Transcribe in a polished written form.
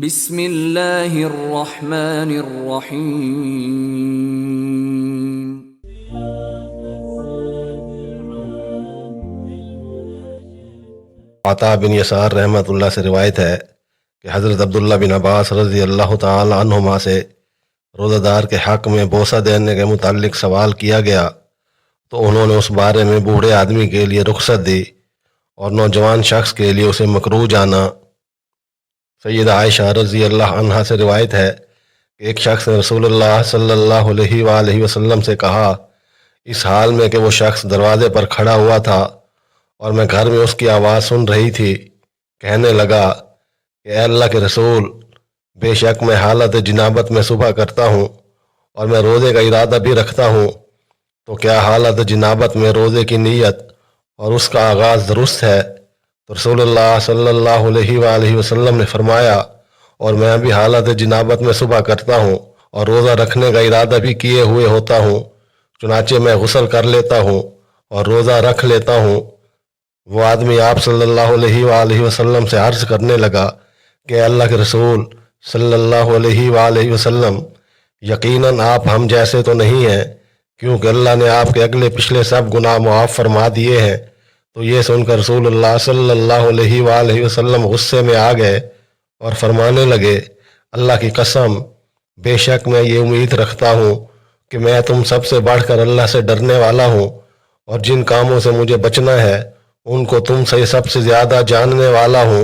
بسم اللہ الرحمن الرحیم۔ عطا بن یسار رحمۃ اللہ سے روایت ہے کہ حضرت عبداللہ بن عباس رضی اللہ تعالی عنہما سے روزہ دار کے حق میں بوسہ دینے کے متعلق سوال کیا گیا تو انہوں نے اس بارے میں بوڑھے آدمی کے لیے رخصت دی اور نوجوان شخص کے لیے اسے مکروہ جانا۔ سیدہ عائشہ رضی اللہ عنہا سے روایت ہے کہ ایک شخص نے رسول اللہ صلی اللہ علیہ وآلہ وسلم سے کہا، اس حال میں کہ وہ شخص دروازے پر کھڑا ہوا تھا اور میں گھر میں اس کی آواز سن رہی تھی، کہنے لگا کہ اے اللہ کے رسول، بے شک میں حالت جنابت میں صبح کرتا ہوں اور میں روزے کا ارادہ بھی رکھتا ہوں، تو کیا حالت جنابت میں روزے کی نیت اور اس کا آغاز درست ہے؟ تو رسول اللہ صلی اللہ علیہ وآلہ وسلم نے فرمایا، اور میں بھی حالت جنابت میں صبح کرتا ہوں اور روزہ رکھنے کا ارادہ بھی کیے ہوئے ہوتا ہوں، چنانچہ میں غسل کر لیتا ہوں اور روزہ رکھ لیتا ہوں۔ وہ آدمی آپ صلی اللہ علیہ وآلہ وسلم سے عرض کرنے لگا کہ اے اللہ کے رسول صلی اللہ علیہ وآلہ وسلم، یقیناً آپ ہم جیسے تو نہیں ہیں، کیونکہ اللہ نے آپ کے اگلے پچھلے سب گناہ معاف فرما دیے ہیں۔ تو یہ سن کر رسول اللہ صلی اللہ علیہ وآلہ وسلم غصے میں آ گئے اور فرمانے لگے، اللہ کی قسم، بے شک میں یہ امید رکھتا ہوں کہ میں تم سب سے بڑھ کر اللہ سے ڈرنے والا ہوں، اور جن کاموں سے مجھے بچنا ہے ان کو تم سے سب سے زیادہ جاننے والا ہوں۔